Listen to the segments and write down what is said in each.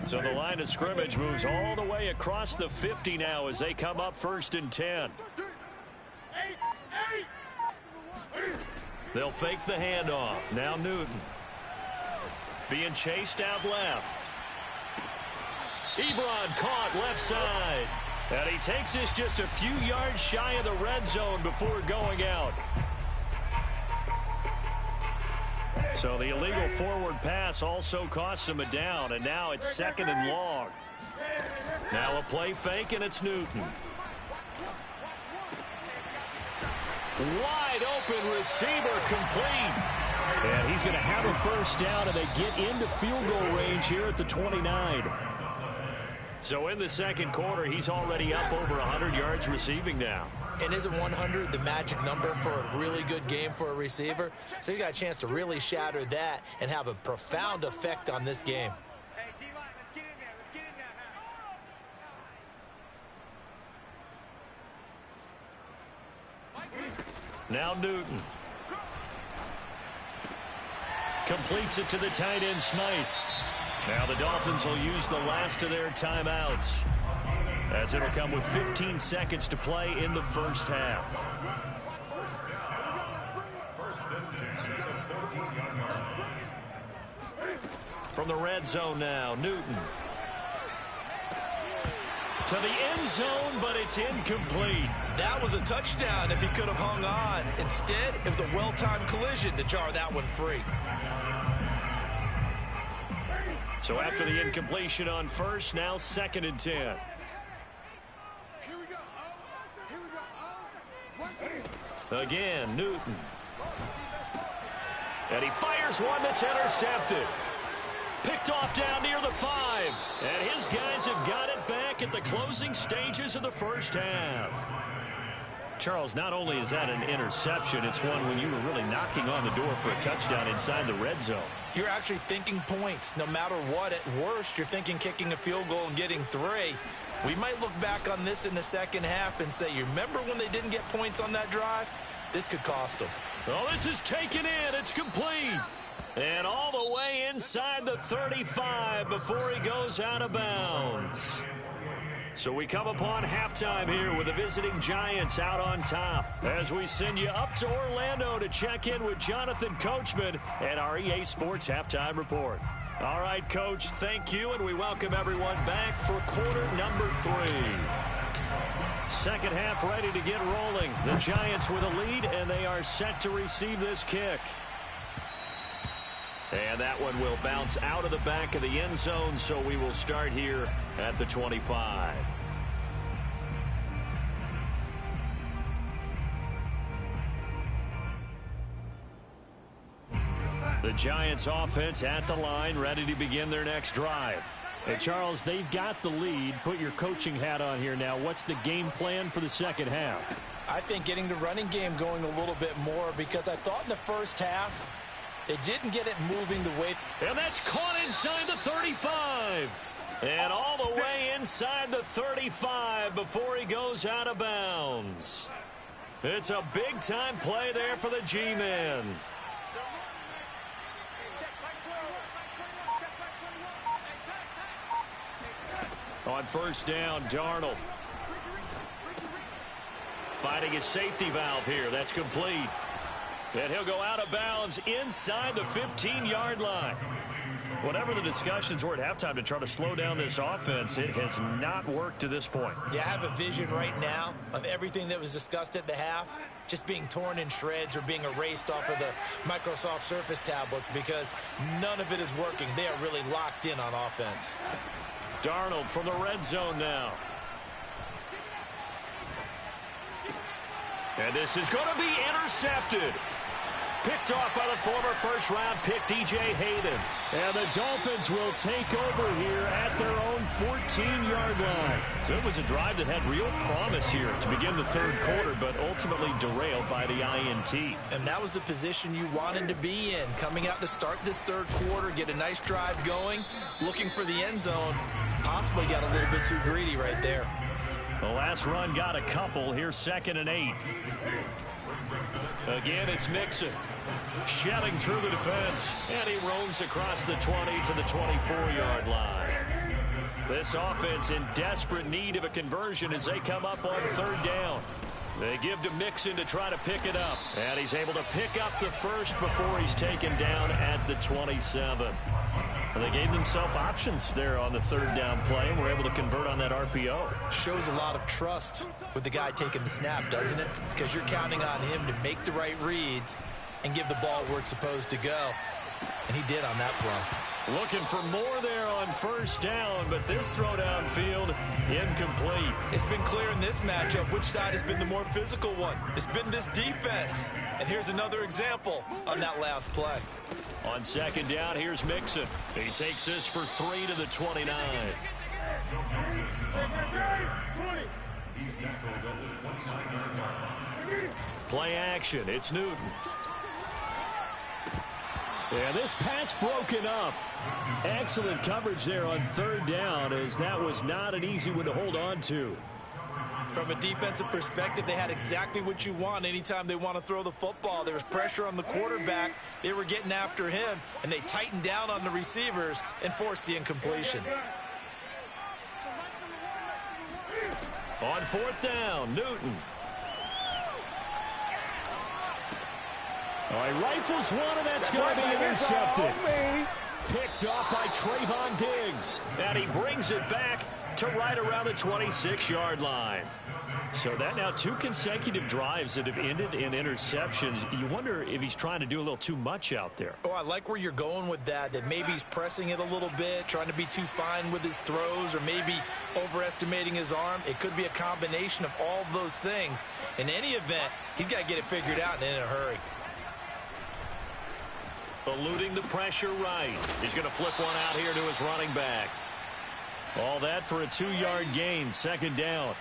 So the line of scrimmage moves all the way across the 50 now as they come up 1st and 10. They'll fake the handoff. Now Newton. Being chased out left. Ebron caught left side. And he takes this just a few yards shy of the red zone before going out. So the illegal forward pass also costs him a down, and now it's 2nd and long. Now a play fake, and it's Newton. Wide open receiver complete. And he's going to have a 1st down, and they get into field goal range here at the 29. So in the 2nd quarter, he's already up over 100 yards receiving now. And isn't 100 the magic number for a really good game for a receiver? So he's got a chance to really shatter that and have a profound effect on this game. Hey, D-line, let's get in there. Let's get in there now. Now Newton. Completes it to the tight end, Smythe. Now the Dolphins will use the last of their timeouts, as it'll come with 15 seconds to play in the 1st half. From the red zone now, Newton. To the end zone, but it's incomplete. That was a touchdown if he could have hung on. Instead, it was a well-timed collision to jar that one free. So after the incompletion on 1st, now 2nd and 10. Again, Newton. And he fires one that's intercepted. Picked off down near the 5. And his guys have got it back at the closing stages of the 1st half. Charles, not only is that an interception, it's one when you were really knocking on the door for a touchdown inside the red zone. You're actually thinking points. No matter what, at worst, you're thinking kicking a field goal and getting 3. We might look back on this in the 2nd half and say, you remember when they didn't get points on that drive? This could cost them. Oh, this is taken in. It's complete. And all the way inside the 35 before he goes out of bounds. So we come upon halftime here with the visiting Giants out on top, as we send you up to Orlando to check in with Jonathan Coachman and our EA Sports Halftime Report. All right, Coach, thank you, and we welcome everyone back for quarter number 3. 2nd half ready to get rolling. The Giants with a lead, and they are set to receive this kick. And that one will bounce out of the back of the end zone, so we will start here at the 25. The Giants offense at the line, ready to begin their next drive. Hey, Charles, they've got the lead. Put your coaching hat on here now. What's the game plan for the 2nd half? I think getting the running game going a little bit more, because I thought in the 1st half, they didn't get it moving the way. And that's caught inside the 35. And all the way inside the 35 before he goes out of bounds. It's a big-time play there for the G-men. On 1st down, Darnold. Finding his safety valve here. That's complete. And he'll go out of bounds inside the 15-yard line. Whatever the discussions were at halftime to try to slow down this offense, it has not worked to this point. Yeah, I have a vision right now of everything that was discussed at the half just being torn in shreds or being erased off of the Microsoft Surface tablets, because none of it is working. They are really locked in on offense. Darnold from the red zone now. And this is going to be intercepted. Picked off by the former first-round pick, DJ Hayden. And the Dolphins will take over here at their own 14-yard line. So it was a drive that had real promise here to begin the 3rd quarter, but ultimately derailed by the INT. And that was the position you wanted to be in, coming out to start this 3rd quarter, get a nice drive going, looking for the end zone. Possibly got a little bit too greedy right there. The last run got a couple. Here's 2nd and 8. Again, it's Mixon. Shelling through the defense. And he roams across the 20 to the 24-yard line. This offense in desperate need of a conversion as they come up on third down. They give to Mixon to try to pick it up. And he's able to pick up the first before he's taken down at the 27. And they gave themselves options there on the third down play and were able to convert on that RPO. Shows a lot of trust with the guy taking the snap, doesn't it? Because you're counting on him to make the right reads and give the ball where it's supposed to go. And he did on that play. Looking for more there on first down, but this throw downfield incomplete. It's been clear in this matchup which side has been the more physical one. It's been this defense. And here's another example on that last play. On second down, here's Mixon. He takes this for 3 to the 29. Play action. It's Newton. And this pass broken up. Excellent coverage there on third down, as that was not an easy one to hold on to. From a defensive perspective, they had exactly what you want anytime they want to throw the football. There was pressure on the quarterback. They were getting after him, and they tightened down on the receivers and forced the incompletion. On fourth down, Newton. All right, rifles one, and that's going to be intercepted. Picked off by Trayvon Diggs. And he brings it back to right around the 26-yard line. So that now 2 consecutive drives that have ended in interceptions. You wonder if he's trying to do a little too much out there. Oh, I like where you're going with that maybe he's pressing it a little bit, trying to be too fine with his throws, or maybe overestimating his arm. It could be a combination of all of those things. In any event, he's got to get it figured out and in a hurry. Eluding the pressure right. He's going to flip one out here to his running back. All that for a 2-yard gain, second down.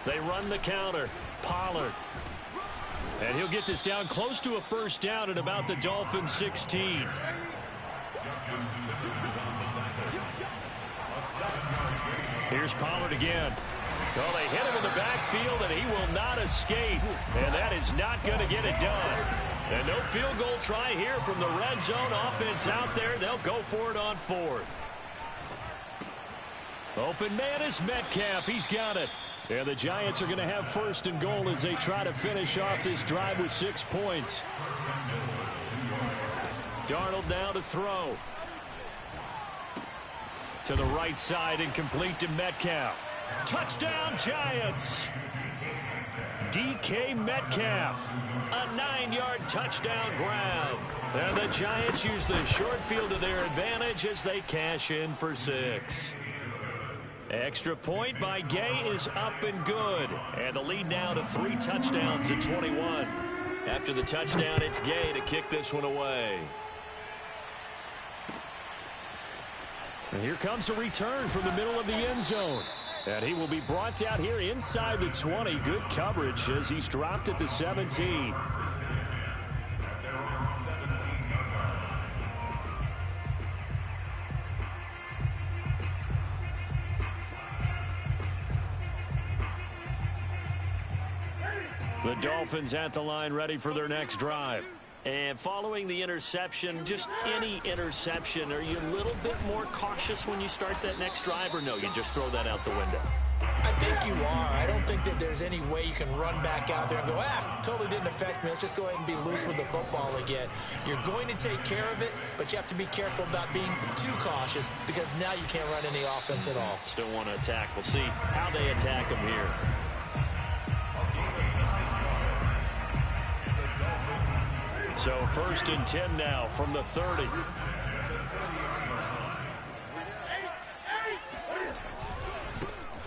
They run the counter. Pollard. And he'll get this down close to a first down at about the Dolphins 16. Here's Pollard again. Well, they hit him in the backfield, and he will not escape. And that is not going to get it done. And no field goal try here from the red zone offense out there. They'll go for it on fourth. Open man is Metcalf. He's got it. And the Giants are going to have first and goal as they try to finish off this drive with 6 points. Darnold now to throw. To the right side and complete to Metcalf. Touchdown, Giants. DK Metcalf. A 9-yard touchdown grab. And the Giants use the short field to their advantage as they cash in for 6. Extra point by Gay is up and good. And the lead now to 3 touchdowns at 21. After the touchdown, it's Gay to kick this one away. And here comes a return from the middle of the end zone. And he will be brought down here inside the 20. Good coverage as he's dropped at the 17. The Dolphins at the line ready for their next drive. And following the interception, just any interception, are you a little bit more cautious when you start that next drive, or no, you just throw that out the window? I think you are. I don't think that there's any way you can run back out there and go, totally didn't affect me. Let's just go ahead and be loose with the football again. You're going to take care of it, but you have to be careful about being too cautious because now you can't run any offense at all. Still want to attack. We'll see how they attack him here. So first and 10 now from the 30.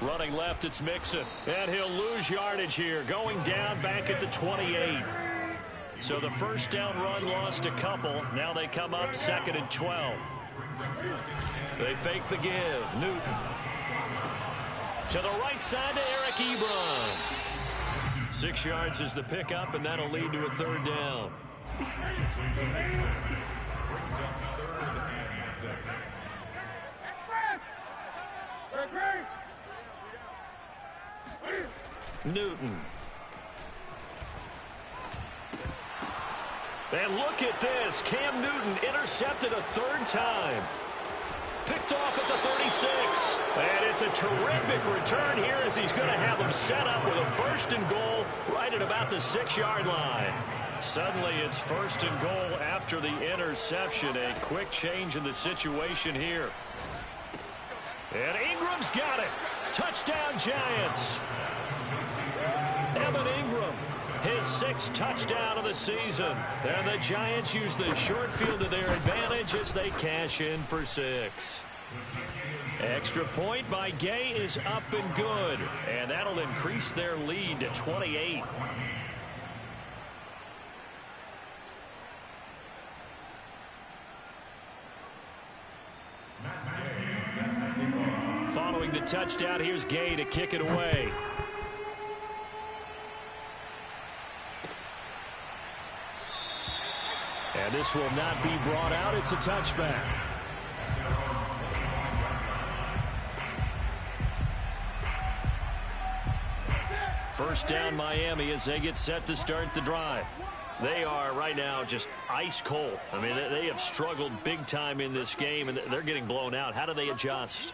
Running left, it's Mixon. And he'll lose yardage here. Going down back at the 28. So the first down run lost a couple. Now they come up second and 12. They fake the give. Newton. To the right side to Eric Ebron. 6 yards is the pickup, and that'll lead to a third down. Newton. And look at this. Cam Newton intercepted a third time. Picked off at the 36. And it's a terrific return here as he's going to have them set up with a 1st and goal right at about the 6-yard line. Suddenly it's 1st and goal after the interception. A quick change in the situation here. And Ingram's got it. Touchdown, Giants. Evan Ingram, his 6th touchdown of the season. And the Giants use the short field to their advantage as they cash in for 6. Extra point by Gay is up and good. And that'll increase their lead to 28. Following the touchdown, here's Gay to kick it away. And this will not be brought out. It's a touchback. First down, Miami, as they get set to start the drive. They are right now just ice cold. I mean, they have struggled big time in this game, and they're getting blown out. How do they adjust?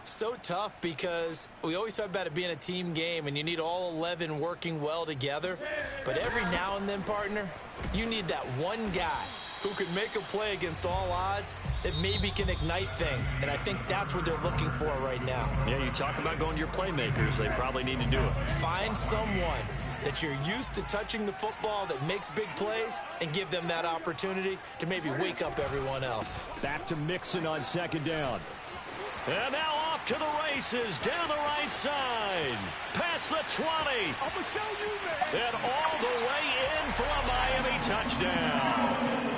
So tough because we always talk about it being a team game, and you need all 11 working well together. But every now and then, partner, you need that one guy who can make a play against all odds that maybe can ignite things. And I think that's what they're looking for right now. Yeah, you talk about going to your playmakers. They probably need to do it. Find someone that you're used to touching the football that makes big plays and give them that opportunity to maybe wake up everyone else. Back to Mixon on 2nd down. And now off to the races down the right side. Past the 20. I'm going to show you, man. And all the way in for a Miami touchdown.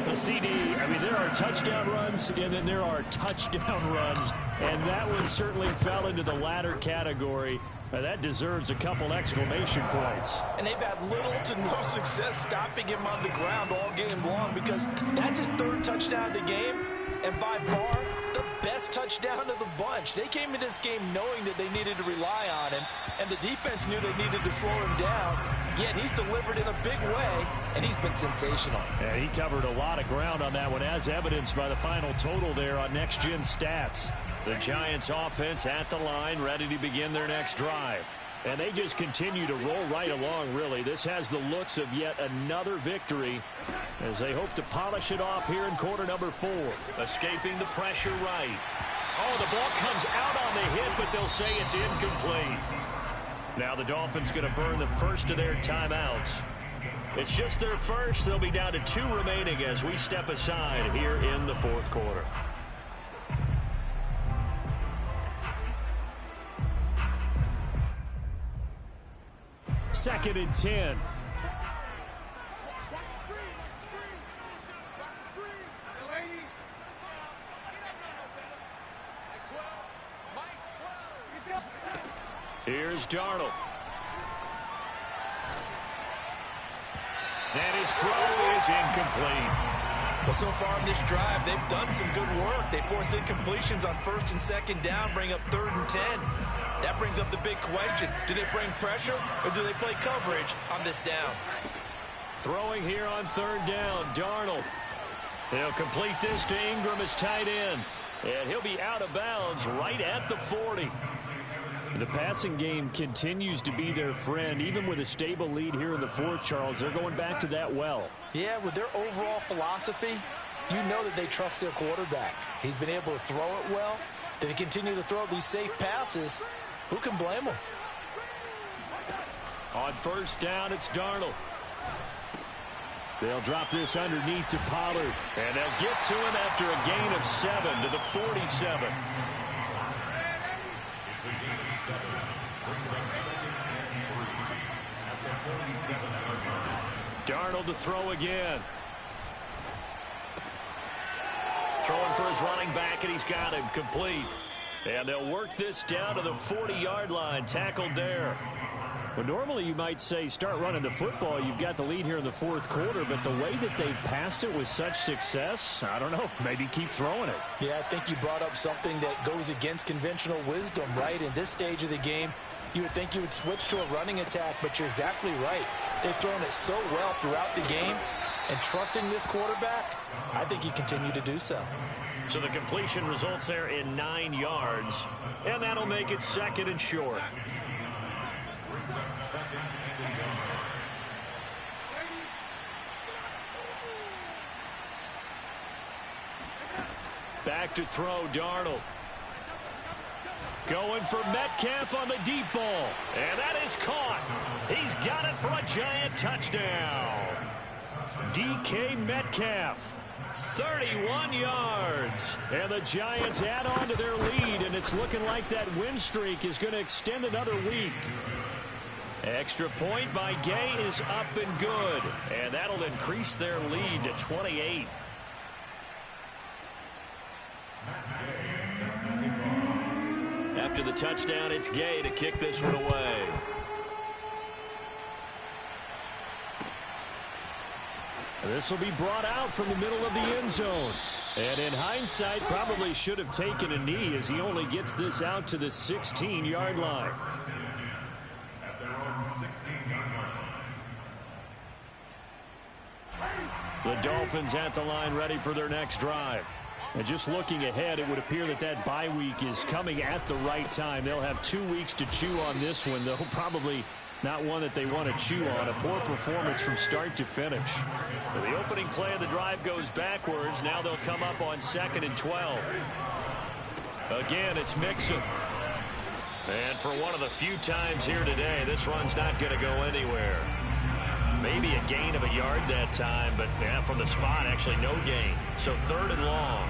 The CD, I mean, there are touchdown runs, and then there are touchdown runs. And that one certainly fell into the latter category. Now that deserves a couple exclamation points. And they've had little to no success stopping him on the ground all game long because that's his 3rd touchdown of the game. And by far, the best touchdown of the bunch. They came in this game knowing that they needed to rely on him, and the defense knew they needed to slow him down. Yet he's delivered in a big way, and he's been sensational. And he covered a lot of ground on that one, as evidenced by the final total there on Next Gen Stats. The Giants offense at the line, ready to begin their next drive. And they just continue to roll right along, really. This has the looks of yet another victory as they hope to polish it off here in quarter number 4. Escaping the pressure right. Oh, the ball comes out on the hit, but they'll say it's incomplete. Now the Dolphins going to burn the first of their timeouts. It's just their first. They'll be down to 2 remaining as we step aside here in the 4th quarter. Second and 10. Here's Darnold. And his throw is incomplete. Well, so far in this drive, they've done some good work. They force incompletions on 1st and 2nd down, bring up 3rd and 10. That brings up the big question. Do they bring pressure or do they play coverage on this down? Throwing here on 3rd down, Darnold. He'll complete this to Ingram as tight end. And he'll be out of bounds right at the 40. The passing game continues to be their friend. Even with a stable lead here in the 4th, Charles, they're going back to that well. Yeah, with their overall philosophy, you know that they trust their quarterback. He's been able to throw it well. They continue to throw these safe passes. Who can blame them? On 1st down, it's Darnold. They'll drop this underneath to Pollard. And they'll get to him after a gain of 7 to the 47. Darnold to throw again. Throwing for his running back, and he's got him complete. And they'll work this down to the 40-yard line. Tackled there. Well, normally you might say start running the football. You've got the lead here in the 4th quarter, but the way that they've passed it with such success, I don't know, maybe keep throwing it. Yeah, I think you brought up something that goes against conventional wisdom, right? In this stage of the game, you would think you would switch to a running attack, but you're exactly right. They've thrown it so well throughout the game. and trusting this quarterback, I think he continued to do so. So the completion results there in 9 yards, and that'll make it 2nd and short. Back to throw, Darnold. Going for Metcalf on the deep ball. And that is caught. He's got it for a Giant touchdown. DK Metcalf, 31 yards. And the Giants add on to their lead, and it's looking like that win streak is going to extend another week. Extra point by Gay is up and good. And that'll increase their lead to 28. After the touchdown, it's Gay to kick this one away. This will be brought out from the middle of the end zone. And in hindsight, probably should have taken a knee as he only gets this out to the 16-yard line. The Dolphins at the line ready for their next drive. And just looking ahead, it would appear that that bye week is coming at the right time. They'll have 2 weeks to chew on this one, though probably not one that they want to chew on. A poor performance from start to finish. So the opening play of the drive goes backwards. Now they'll come up on 2nd and 12. Again, it's Mixon. And for one of the few times here today, this run's not going to go anywhere. Maybe a gain of a yard that time, but yeah, from the spot, actually no gain. So 3rd and long.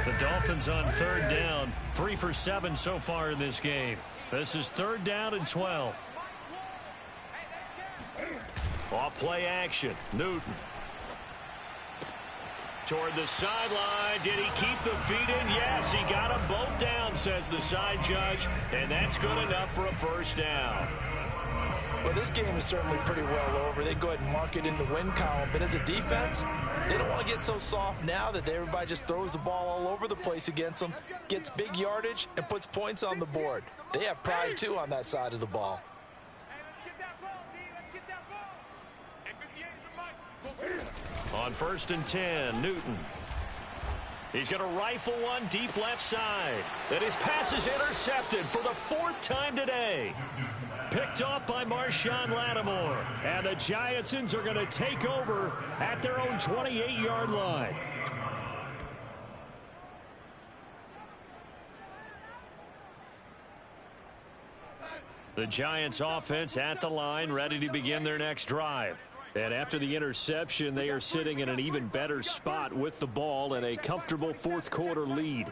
The Dolphins on 3rd down, 3 for 7 so far in this game. This is 3rd down and 12. Off play action, Newton. Toward the sideline, did he keep the feet in? Yes, he got them both down, says the side judge, and that's good enough for a 1st down. Well, this game is certainly pretty well over. They'd go ahead and mark it in the win column. But as a defense, they don't want to get so soft now that everybody just throws the ball all over the place against them, gets big yardage, and puts points on the board. They have pride, too, on that side of the ball. On 1st and 10, Newton. He's going to rifle one deep left side. And his pass is intercepted for the 4th time today. Picked off by Marshawn Lattimore. And the Giantsons are going to take over at their own 28-yard line. The Giants offense at the line, ready to begin their next drive. And after the interception, they are sitting in an even better spot with the ball and a comfortable 4th quarter lead.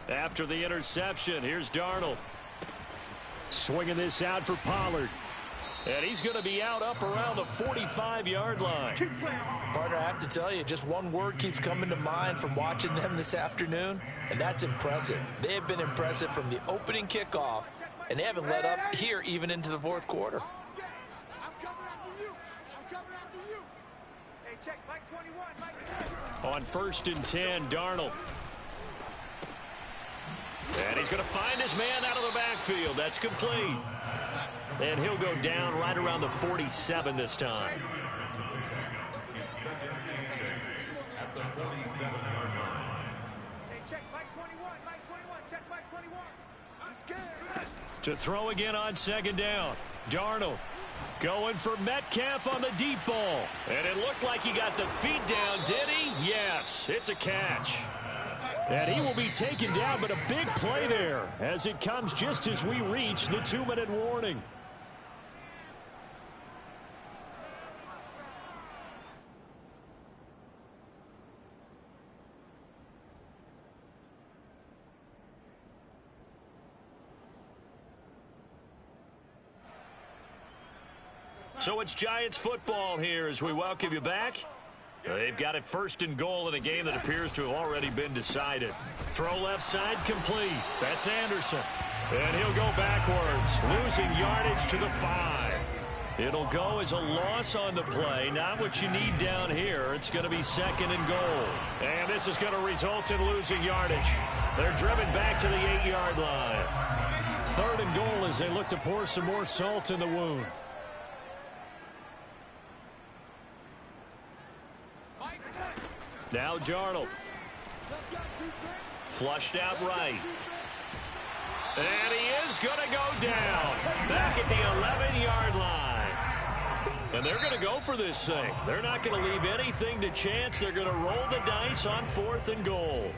After the interception, here's Darnold. Swinging this out for Pollard. And he's going to be out up around the 45-yard line. Partner, I have to tell you, just one word keeps coming to mind from watching them this afternoon, and that's impressive. They have been impressive from the opening kickoff, and they haven't let up here even into the 4th quarter. I'm coming after you. I'm coming after you. Hey, check Mike 21. Mike. On 1st and 10, Darnold. And he's going to find his man out of the backfield. That's complete. And he'll go down right around the 47 this time. Hey, check Mike 21. Mike 21. Check Mike 21. I'm scared. To throw again on 2nd down. Darnold going for Metcalf on the deep ball. And it looked like he got the feet down, did he? Yes, it's a catch. And he will be taken down, but a big play there as it comes just as we reach the 2-minute warning. So it's Giants football here as we welcome you back. They've got it 1st and goal in a game that appears to have already been decided. Throw left side complete. That's Anderson. And he'll go backwards, losing yardage to the 5. It'll go as a loss on the play. Not what you need down here. It's going to be 2nd and goal. And this is going to result in losing yardage. They're driven back to the 8-yard line. 3rd and goal as they look to pour some more salt in the wound. Now Darnold. Flushed out right. And he is going to go down. Back at the 11-yard line. And they're going to go for this thing. They're not going to leave anything to chance. They're going to roll the dice on 4th and goal.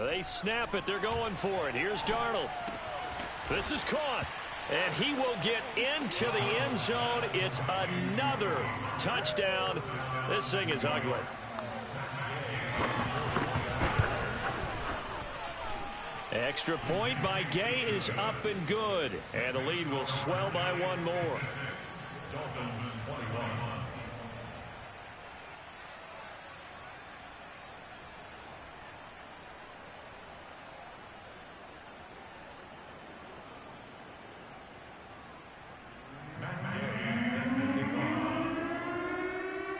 They snap it. They're going for it. Here's Darnold. This is caught. And he will get into the end zone. It's another touchdown. This thing is ugly. Extra point by Gay is up and good. And the lead will swell by one more. Dolphins 21.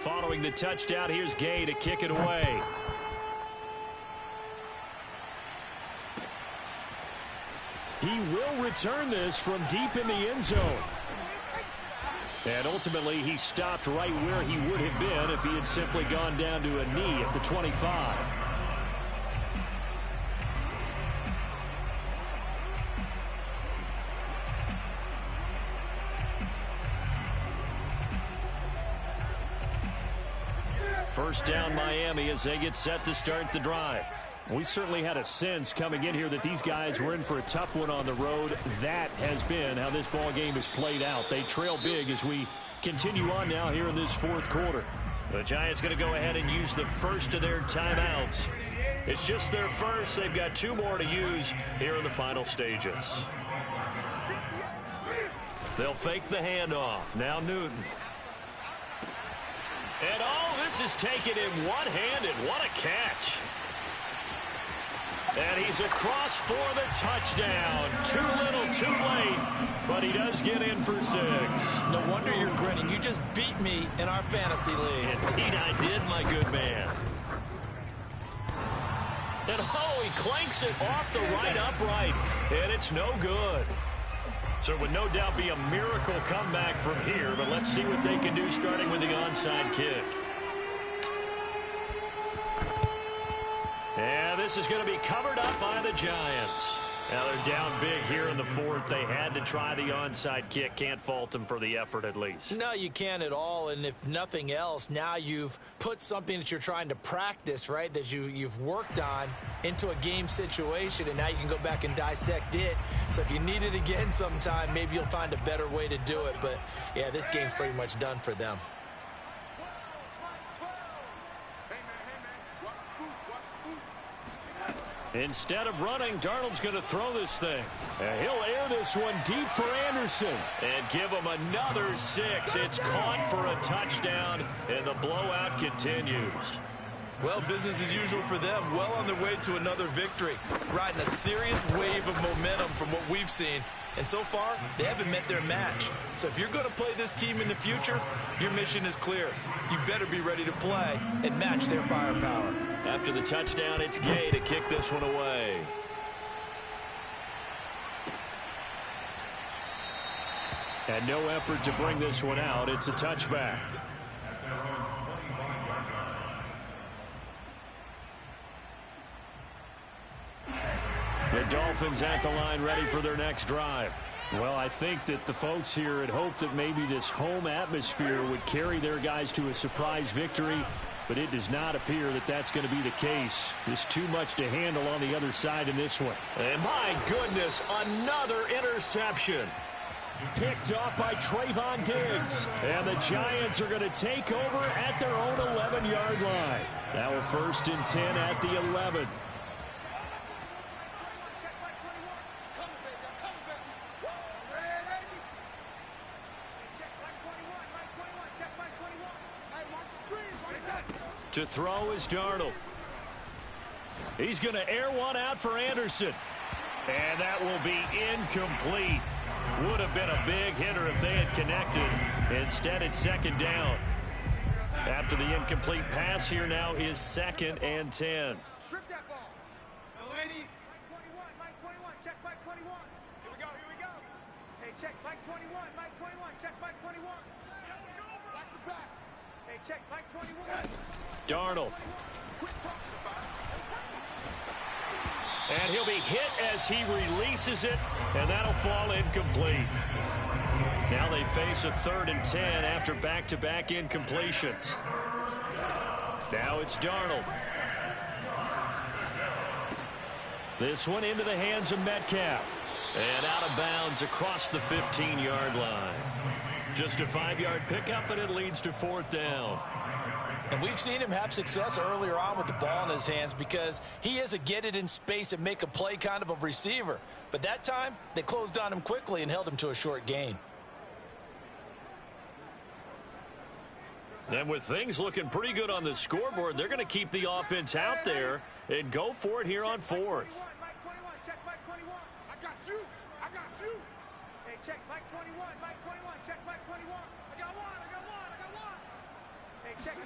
Following the touchdown, here's Gay to kick it away. He will return this from deep in the end zone. And ultimately, he stopped right where he would have been if he had simply gone down to a knee at the 25. First down Miami as they get set to start the drive. We certainly had a sense coming in here that these guys were in for a tough one on the road. That has been how this ball game has played out. They trail big as we continue on now here in this 4th quarter. The Giants going to go ahead and use the first of their timeouts. It's just their first. They've got 2 more to use here in the final stages. They'll fake the handoff. Now Newton. And this is taken in one-handed. What a catch. And he's across for the touchdown. Too little, too late. But he does get in for 6. No wonder you're grinning. You just beat me in our fantasy league. Indeed I did, my good man. And he clanks it off the right upright. And it's no good. So it would no doubt be a miracle comeback from here, but let's see what they can do starting with the onside kick. And this is going to be covered up by the Giants. Now they're down big here in the 4th. They had to try the onside kick. Can't fault them for the effort at least. No, you can't at all. And if nothing else, now you've put something that you're trying to practice, right, that you've worked on into a game situation, and now you can go back and dissect it. So if you need it again sometime, maybe you'll find a better way to do it. But, yeah, this game's pretty much done for them. Instead of running, Darnold's going to throw this thing. And he'll air this one deep for Anderson. And give him another 6. It's caught for a touchdown, and the blowout continues. Well, business as usual for them. Well on their way to another victory. Riding a serious wave of momentum from what we've seen. And so far, they haven't met their match. So if you're going to play this team in the future, your mission is clear. You better be ready to play and match their firepower. After the touchdown, it's Gay to kick this one away. And no effort to bring this one out. It's a touchback. The Dolphins at the line ready for their next drive. Well, I think that the folks here had hoped that maybe this home atmosphere would carry their guys to a surprise victory, but it does not appear that that's going to be the case. There's too much to handle on the other side in this one. And my goodness, another interception. Picked off by Trayvon Diggs. And the Giants are going to take over at their own 11-yard line. Now a 1st and 10 at the 11. To throw is Darnold. He's going to air one out for Anderson. And that will be incomplete. Would have been a big hitter if they had connected. Instead, it's second down. After the incomplete pass, here now is 2nd and 10. Strip that ball. Lady. Mike 21, check Mike 21. Here we go. Hey, check Mike 21, Mike 21, check Mike 21. Watch the pass. Hey, check Mike 21. Darnold. Quit talking about it. And he'll be hit as he releases it, and that'll fall incomplete. Now they face a 3rd and 10 after back-to-back incompletions. Now it's Darnold. This one into the hands of Metcalf. And out of bounds across the 15-yard line. Just a 5-yard pickup, and it leads to 4th down. And we've seen him have success earlier on with the ball in his hands because he is a get it in space and make a play kind of a receiver. But that time, they closed on him quickly and held him to a short gain. And with things looking pretty good on the scoreboard, they're going to keep the offense out there and go for it here on 4th. Mike 21, check Mike 21. I got you. Hey, check Mike 21, Mike 21, check Mike 21. I got one. Hey, check it.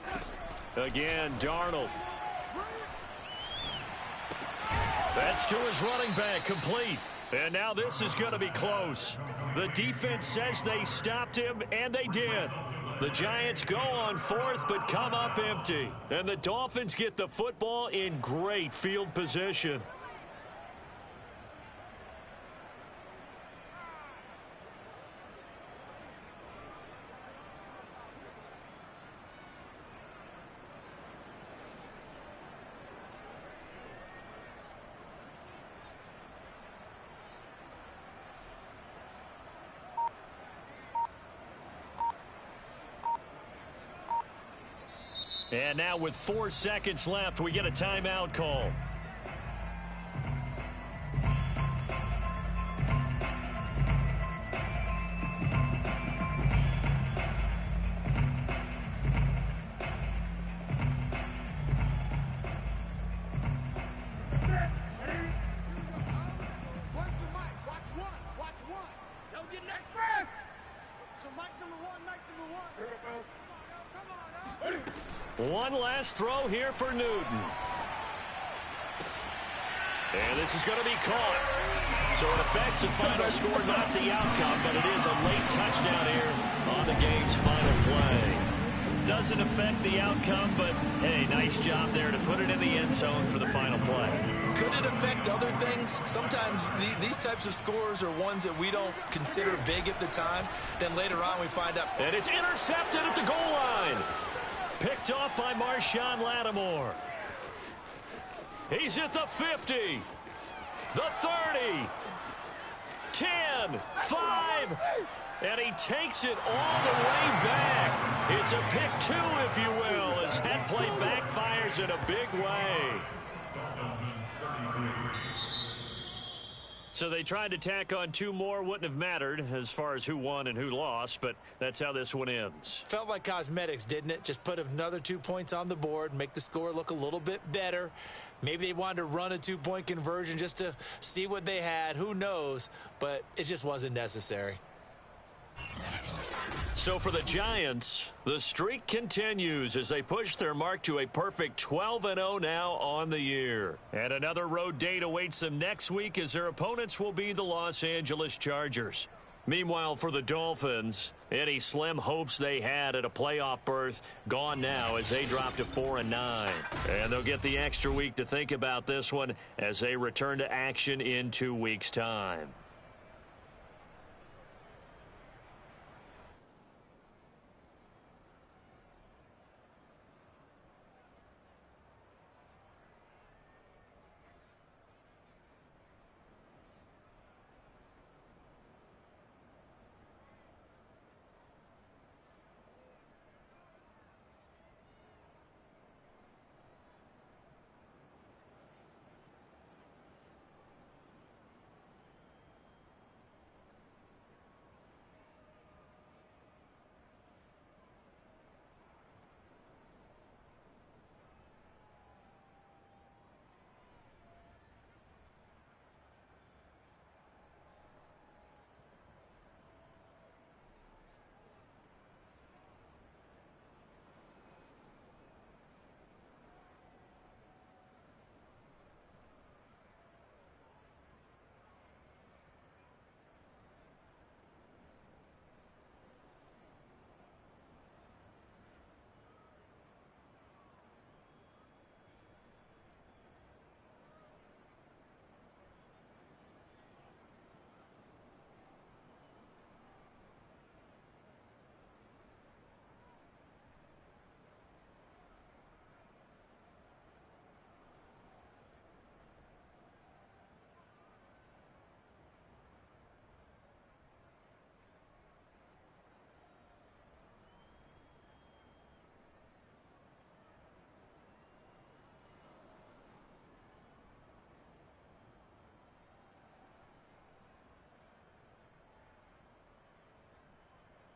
Again, Darnold. That's to his running back, complete. And now this is going to be close. The defense says they stopped him, and they did. The Giants go on 4th, but come up empty. And the Dolphins get the football in great field position. And now with 4 seconds left, we get a timeout call. One last throw here for Newton. And this is going to be caught. So it affects the final score, not the outcome, but it is a late touchdown here on the game's final play. Doesn't affect the outcome, but, hey, nice job there to put it in the end zone for the final play. Could it affect other things? Sometimes these types of scores are ones that we don't consider big at the time. Then later on we find out. And it's intercepted at the goal line. Picked off by Marshawn Lattimore. He's at the 50, the 30, 10, 5, and he takes it all the way back. It's a pick 2, if you will, as that play backfires in a big way. So they tried to tack on 2 more. Wouldn't have mattered as far as who won and who lost, but that's how this one ends. Felt like cosmetics, didn't it? Just put another 2 points on the board, make the score look a little bit better. Maybe they wanted to run a 2-point conversion just to see what they had. Who knows? But it just wasn't necessary. So for the Giants, the streak continues as they push their mark to a perfect 12-0 now on the year. And another road date awaits them next week as their opponents will be the Los Angeles Chargers. Meanwhile, for the Dolphins, any slim hopes they had at a playoff berth gone now as they drop to 4-9. And they'll get the extra week to think about this one as they return to action in 2 weeks' time.